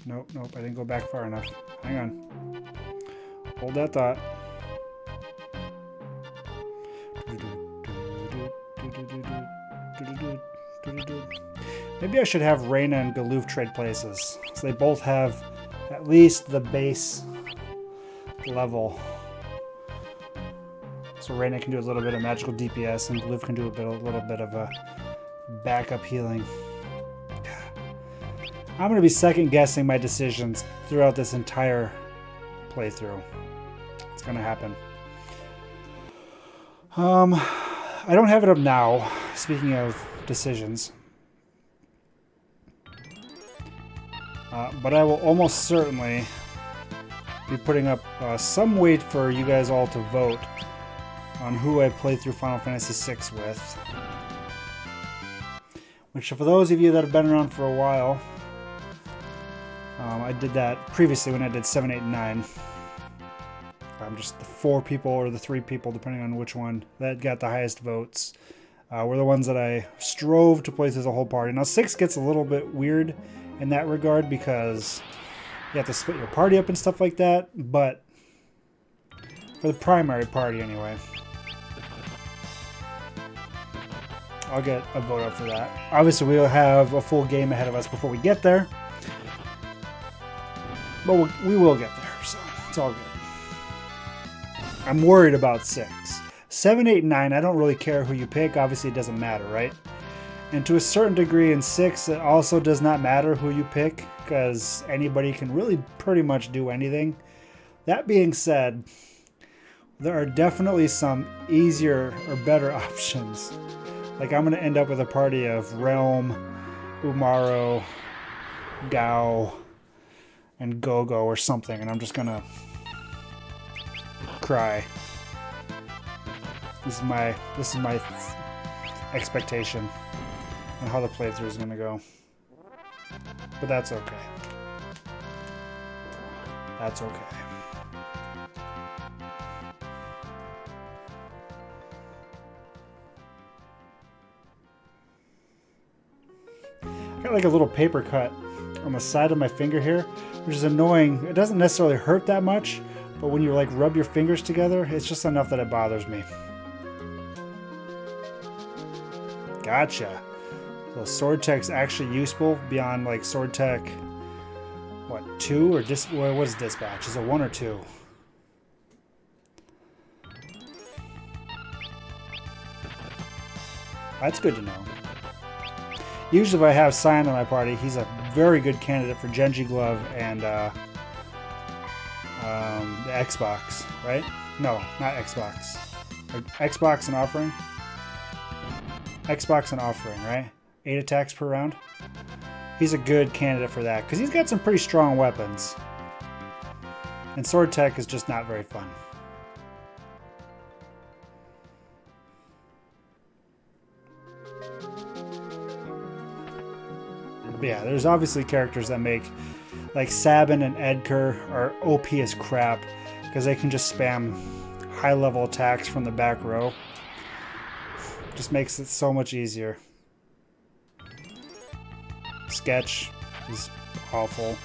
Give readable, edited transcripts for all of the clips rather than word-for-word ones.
Nope, nope, I didn't go back far enough. Hang on. Hold that thought. Maybe I should have Reyna and Galoof trade places, so they both have at least the base level. So Reyna can do a little bit of magical DPS, and Galoof can do a little bit of a backup healing. I'm going to be second guessing my decisions throughout this entire playthrough. It's going to happen. I don't have it up now, speaking of decisions. But I will almost certainly be putting up some weight for you guys all to vote on who I play through Final Fantasy VI with. Which, for those of you that have been around for a while, I did that previously when I did 7, 8, and 9. Just the 4 people or the 3 people, depending on which one, that got the highest votes. Were the ones that I strove to play through the whole party. Now 6 gets a little bit weird in that regard because you have to split your party up and stuff like that, but for the primary party anyway, I'll get a vote up for that. Obviously we'll have a full game ahead of us before we get there, but we will get there, so it's all good. I'm worried about 6. 7, 8, and 9, I don't really care who you pick. Obviously, it doesn't matter, right? And to a certain degree in 6, it also does not matter who you pick because anybody can really pretty much do anything. That being said, there are definitely some easier or better options. Like, I'm going to end up with a party of Realm, Umaro, Gao, and Gogo or something, and I'm just going to cry. This is my expectation on how the playthrough is going to go. But that's okay. That's okay. I got like a little paper cut on the side of my finger here, which is annoying. It doesn't necessarily hurt that much, but when you like rub your fingers together, it's just enough that it bothers me. Gotcha. So Sword Tech's actually useful beyond like Sword Tech, what, 2 or what is Dispatch? Is it 1 or 2? That's good to know. Usually if I have Cyan in my party, he's a very good candidate for Genji Glove and the Xbox, right? No, not Xbox. Or Xbox and Offering? Xbox and Offering, right? 8 attacks per round. He's a good candidate for that because he's got some pretty strong weapons. And Sword Tech is just not very fun. But yeah, there's obviously characters that make, like Sabin and Edgar are OP as crap because they can just spam high-level attacks from the back row. Just makes it so much easier. Sketch is awful.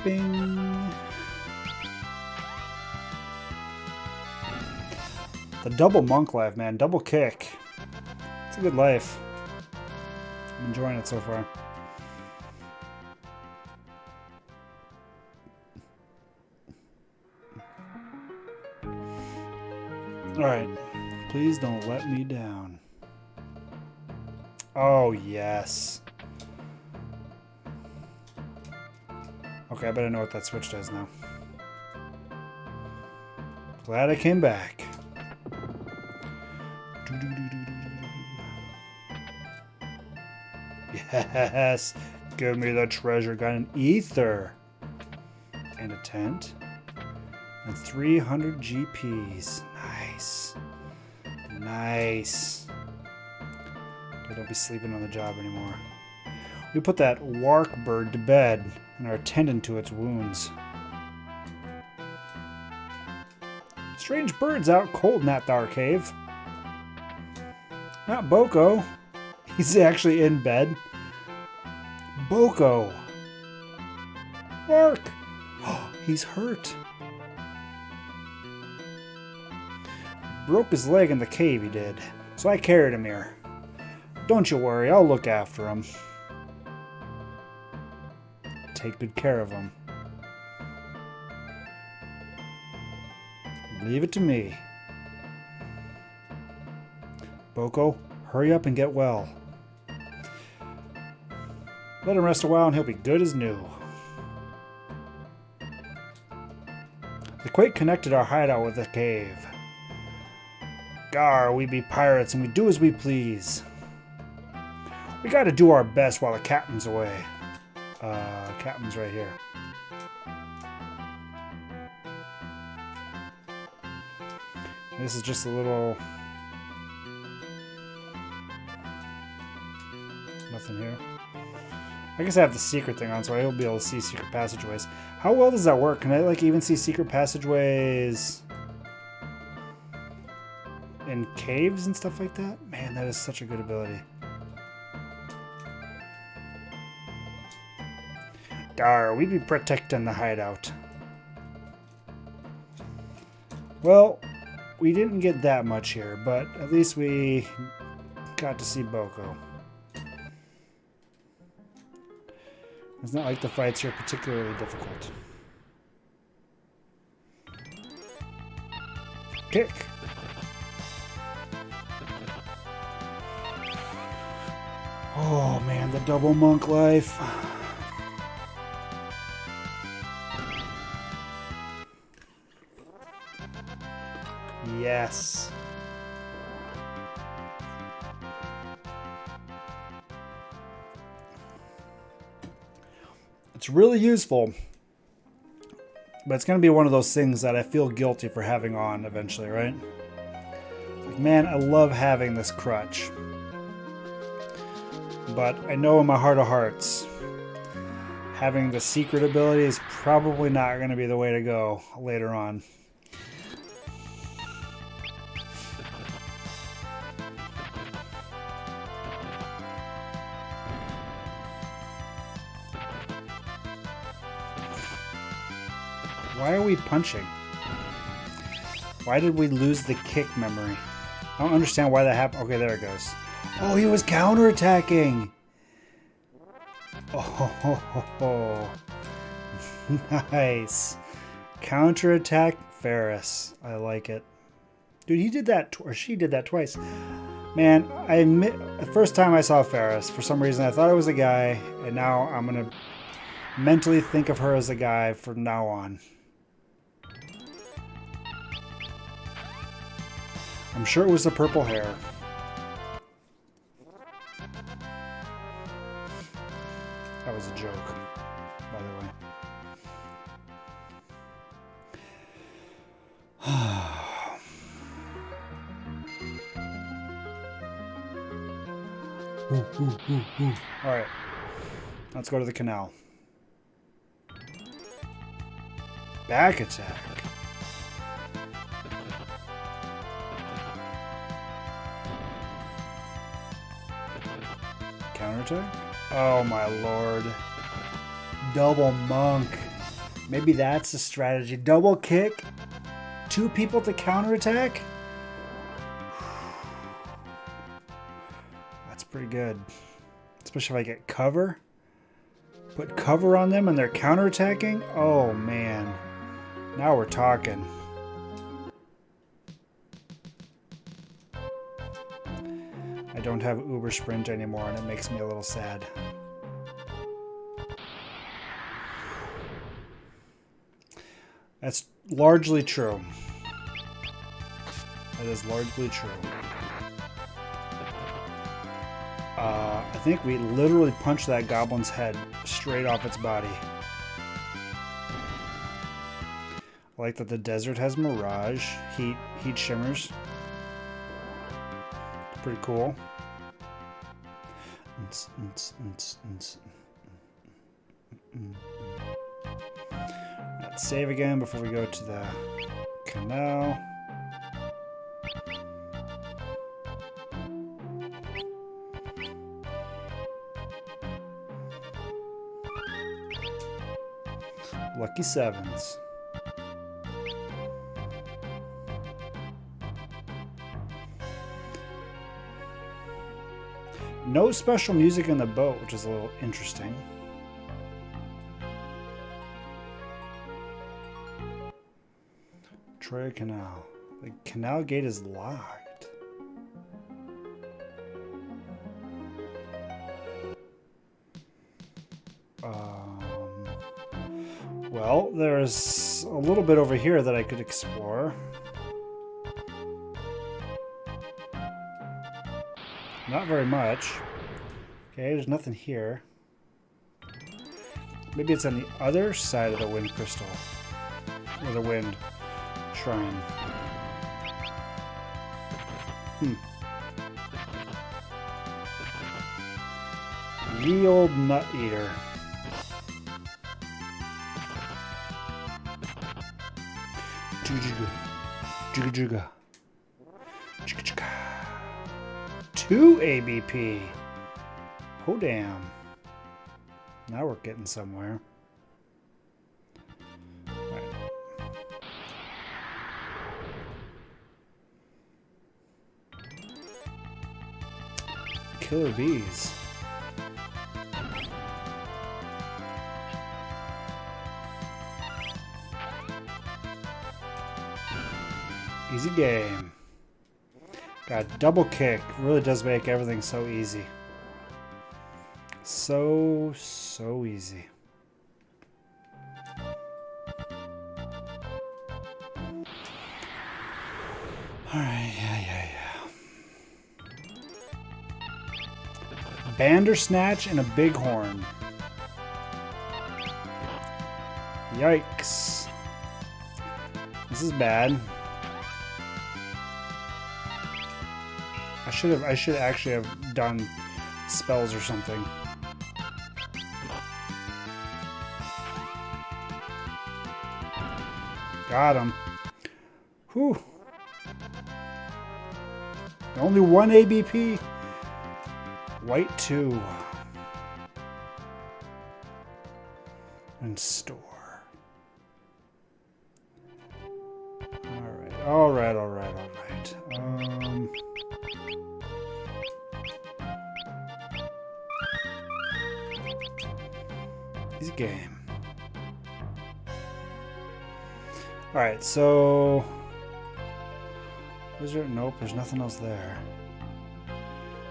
Bing. The double monk life, man. Double kick. It's a good life. I'm enjoying it so far. Alright. Please don't let me down. Oh, yes. Okay, I better know what that switch does now. Glad I came back. Yes! Give me the treasure. Got an ether. And a tent. And 300 GPs. Nice. Nice. I don't be sleeping on the job anymore. We put that wark bird to bed and are attending to its wounds. Strange birds out cold in that thar cave. Not Boko. He's actually in bed. Boko. Mark. Oh, he's hurt. Broke his leg in the cave, he did. So I carried him here. Don't you worry, I'll look after him. Take good care of him. Leave it to me. Boko, hurry up and get well. Let him rest a while and he'll be good as new. The quake connected our hideout with the cave. Gar, we be pirates and we do as we please. We gotta do our best while the captain's away. Captain's right here. This is just a little... Nothing here. I guess I have the secret thing on, so I will be able to see secret passageways. How well does that work? Can I, like, even see secret passageways in caves and stuff like that? Man, that is such a good ability. Dar, we be protecting the hideout. Well, we didn't get that much here, but at least we got to see Boko. It's not like the fights here are particularly difficult. Kick! Oh man, the double monk life. Yes. It's really useful, but it's going to be one of those things that I feel guilty for having on eventually, right? Like, man, I love having this crutch. But I know in my heart of hearts, having the secret ability is probably not going to be the way to go later on. Why are we punching? Why did we lose the kick memory? I don't understand why that happened. Okay, there it goes. Oh, he was counterattacking. Oh, nice. Counterattack Ferris. I like it. Dude, he did that, or she did that twice. Man, I admit, the first time I saw Ferris, for some reason I thought it was a guy, and now I'm going to mentally think of her as a guy from now on. I'm sure it was the purple hair. That was a joke, by the way. Alright, let's go to the canal. Back attack. Counterattack? Oh my lord. Double monk. Maybe that's the strategy. Double kick. 2 people to counterattack? That's pretty good. Especially if I get cover. Put cover on them and they're counterattacking? Oh man. Now we're talking. I don't have Uber Sprint anymore and it makes me a little sad. That's largely true. That is largely true. I think we literally punched that goblin's head straight off its body. I like that the desert has mirage, heat shimmers. Pretty cool. Let's save again before we go to the canal. Lucky sevens. No special music in the boat, which is a little interesting. Troy Canal. The canal gate is locked. Well, there's a little bit over here that I could explore. Not very much. Okay, there's nothing here. Maybe it's on the other side of the wind crystal. Or the wind shrine. Ye old nut eater. Juga juga. Juga juga. 2 ABP. Oh damn. Now we're getting somewhere. Right. Killer bees. Easy game. God, double kick really does make everything so easy. So easy. Alright, yeah. Bandersnatch and a bighorn. Yikes. This is bad. I should actually have done spells or something. Got him. Whew. Only 1 ABP. White 2. And store. Alright. Easy game. Alright, so... Was there? Nope, there's nothing else there.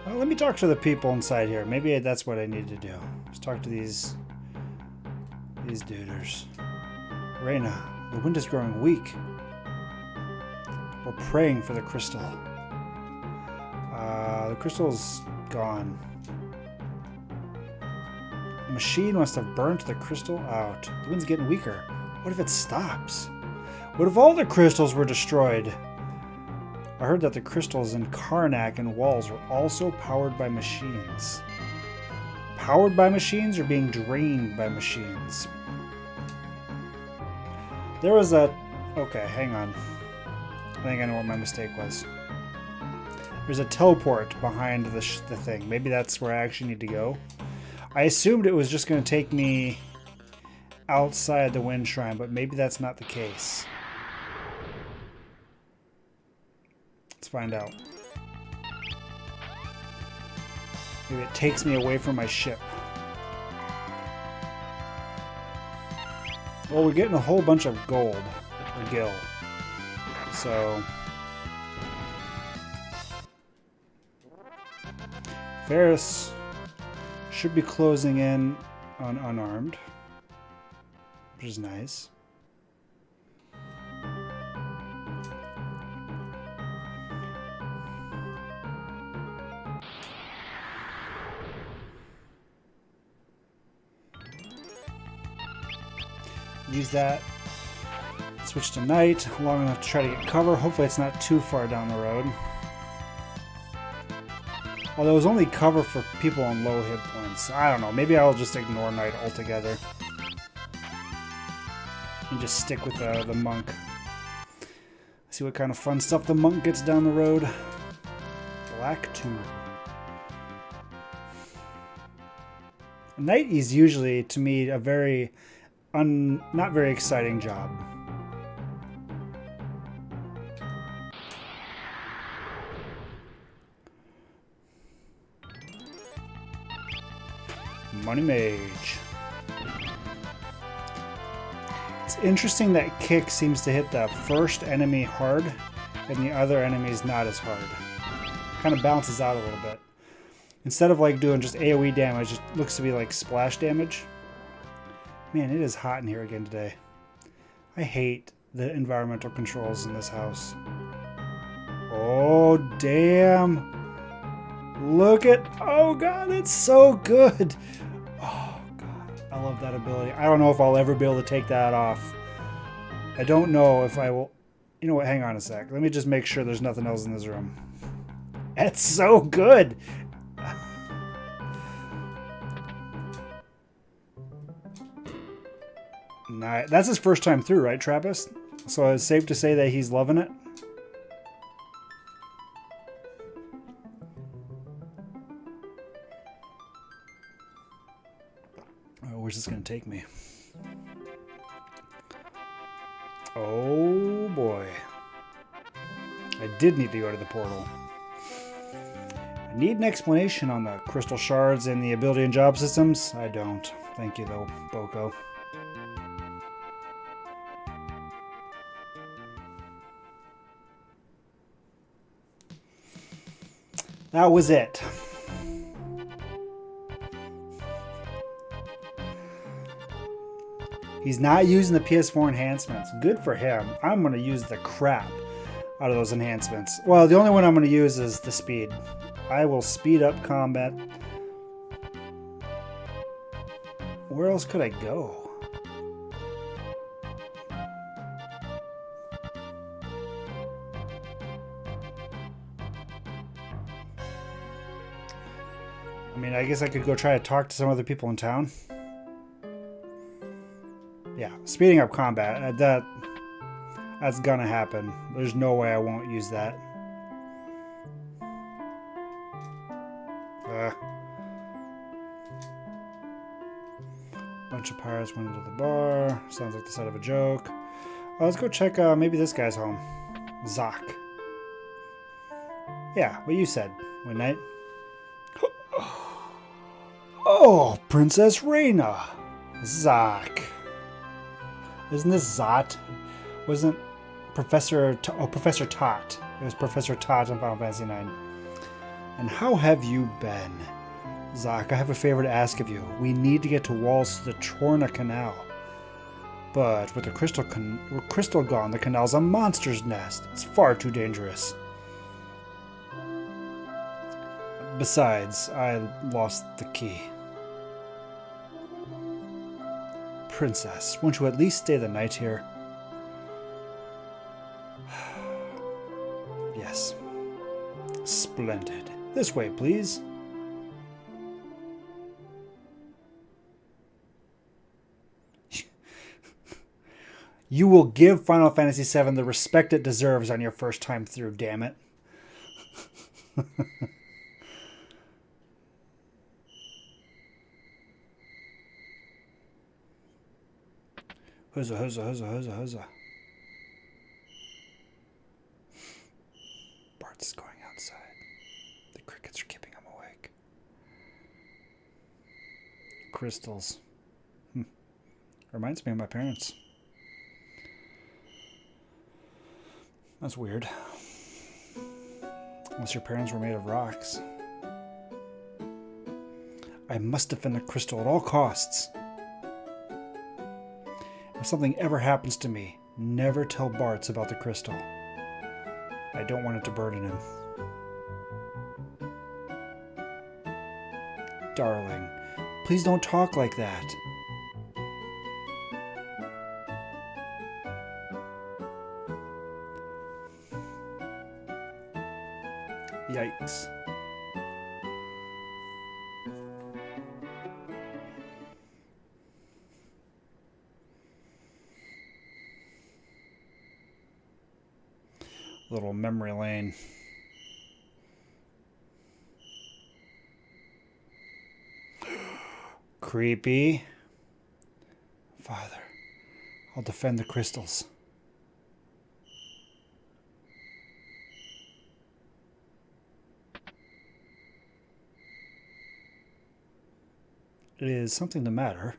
Well, let me talk to the people inside here. Maybe that's what I need to do. Let's talk to these duders. Reyna, the wind is growing weak. We're praying for the crystal. The crystal's gone. The machine must have burnt the crystal out. The wind's getting weaker. What if it stops? What if all the crystals were destroyed? I heard that the crystals in Karnak and walls are also powered by machines. Powered by machines or being drained by machines? There was a... Okay, hang on. I think I know what my mistake was. There's a teleport behind the thing. Maybe that's where I actually need to go. I assumed it was just going to take me outside the wind shrine, but maybe that's not the case. Let's find out. Maybe it takes me away from my ship. Well, we're getting a whole bunch of gold, or gil. So... Ferris should be closing in on unarmed, which is nice. Use that. Switch to night, long enough to try to get cover. Hopefully it's not too far down the road. Although it was only cover for people on low hit points. I don't know. Maybe I'll just ignore night altogether. And just stick with the monk. See what kind of fun stuff the monk gets down the road. Black 2. Night is usually, to me, a very not very exciting job. Money Mage. It's interesting that kick seems to hit the first enemy hard and the other enemies not as hard. Kind of bounces out a little bit. Instead of like doing just AoE damage, it looks to be like splash damage. Man, it is hot in here again today. I hate the environmental controls in this house. Oh, damn. Look at... Oh, God, it's so good. Oh, God. I love that ability. I don't know if I'll ever be able to take that off. I don't know if I will... You know what? Hang on a sec. Let me just make sure there's nothing else in this room. It's so good. Nice. That's his first time through, right, Trappist? So it's safe to say that he's loving it? Oh, where's this going to take me? Oh, boy. I did need to go to the portal. I need an explanation on the crystal shards and the ability and job systems. I don't. Thank you, though, Boko. That was it. He's not using the PS4 enhancements. Good for him. I'm going to use the crap out of those enhancements. Well, the only one I'm going to use is the speed. I will speed up combat. Where else could I go? I mean, I guess I could go try to talk to some other people in town. Yeah, speeding up combat. That's gonna happen. There's no way I won't use that. Bunch of pirates went into the bar. Sounds like the set of a joke. Oh, let's go check maybe this guy's home. Zoc. Yeah, what you said. One night. Oh, Princess Reina. Zoc. Isn't this Zot? Wasn't Professor Tot. It was Professor Tot in Final Fantasy IX. And how have you been? Zoc, I have a favor to ask of you. We need to get to Walls to the Torna Canal. But with the crystal gone, the canal's a monster's nest. It's far too dangerous. Besides, I lost the key. Princess, won't you at least stay the night here? Yes. Splendid. This way, please. You will give Final Fantasy VII the respect it deserves on your first time through, damn it. Huzzah. Bart's going outside. The crickets are keeping him awake. Crystals. Reminds me of my parents. That's weird. Unless your parents were made of rocks. I must defend the crystal at all costs. If something ever happens to me, never tell Bartz about the crystal. I don't want it to burden him. Darling, please don't talk like that. Yikes. Little memory lane. Creepy. Father. I'll defend the crystals. Is something the matter?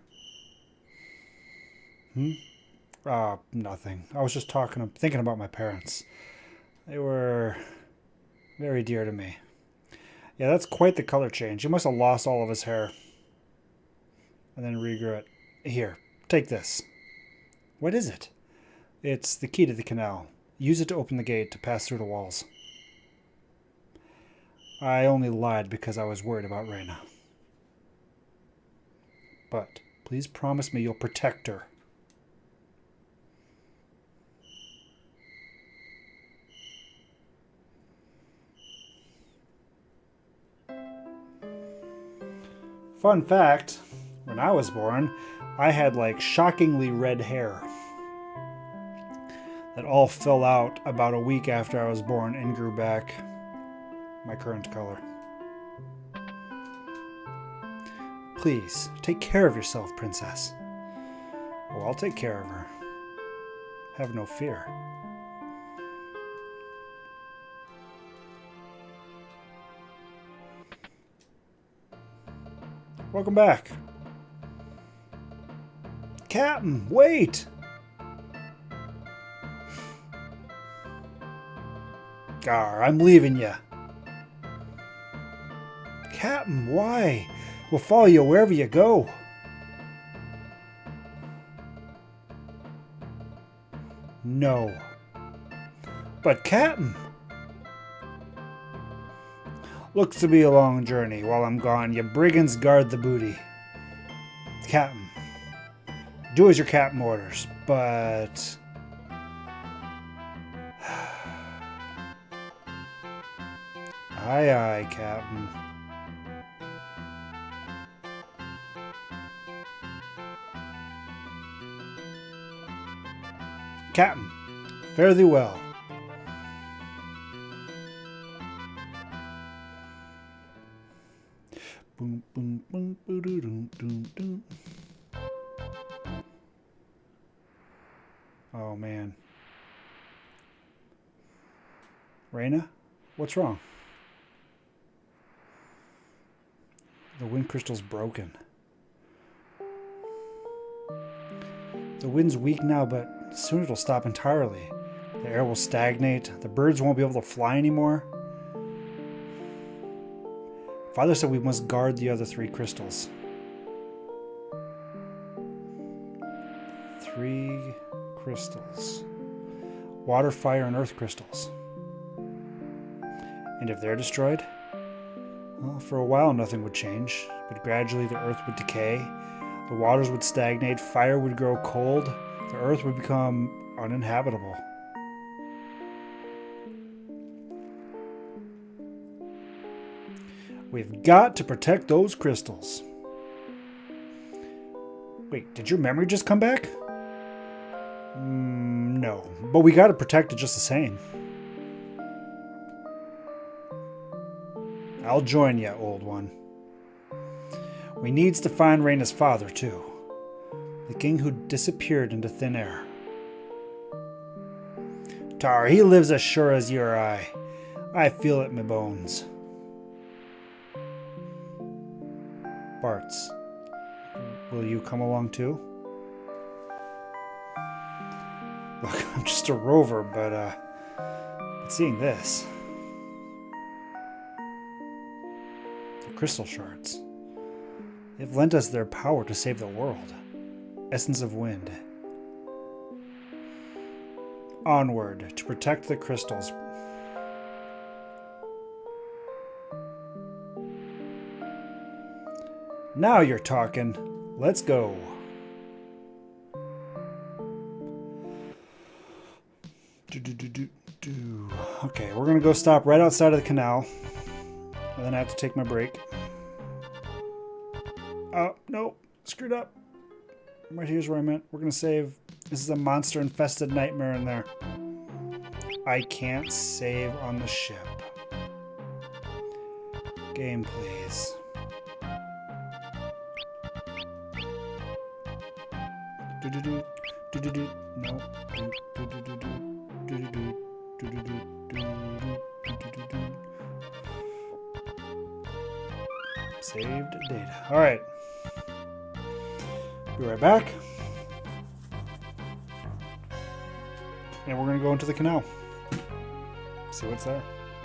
Nothing. I was just thinking about my parents. They were very dear to me. Yeah, that's quite the color change. He must have lost all of his hair. And then regrew it. Here, take this. What is it? It's the key to the canal. Use it to open the gate to pass through the walls. I only lied because I was worried about Reyna. But please promise me you'll protect her. Fun fact, when I was born, I had like shockingly red hair that all fell out about a week after I was born and grew back my current color. Please, take care of yourself, Princess. Oh, I'll take care of her. Have no fear. Welcome back. Captain, wait! Gar, I'm leaving you. Captain, why? We'll follow you wherever you go. No. But Captain! Looks to be a long journey. While I'm gone, you brigands guard the booty. Captain, do as your captain orders, but... Aye, aye, Captain. Captain, fare thee well. Boom, boom, boom, boom, boom, boom, boom. Oh, man. Reyna, what's wrong? The wind crystal's broken. The wind's weak now, but soon it'll stop entirely. The air will stagnate. The birds won't be able to fly anymore. Father said we must guard the other 3 crystals. 3 crystals. Water, fire, and earth crystals. And if they're destroyed, well, for a while nothing would change, but gradually the earth would decay, the waters would stagnate, fire would grow cold, the earth would become uninhabitable. We've got to protect those crystals. Wait, did your memory just come back? No, but we got to protect it just the same. I'll join you, old one. We needs to find Reyna's father, too. The king who disappeared into thin air. Tar, he lives as sure as you or I. I feel it in my bones. Bartz, will you come along too? Look, I'm just a rover, but seeing this... The crystal shards. They've lent us their power to save the world. Essence of wind. Onward, to protect the crystals. Now you're talking. Let's go. Okay, we're gonna go stop right outside of the canal. And then I have to take my break. Oh, no. Screwed up. Right here's where I meant. We're gonna save. This is a monster-infested nightmare in there. I can't save on the ship. Game, please. No. Saved data. All right. Be right back. And we're going to go into the canal. See what's there.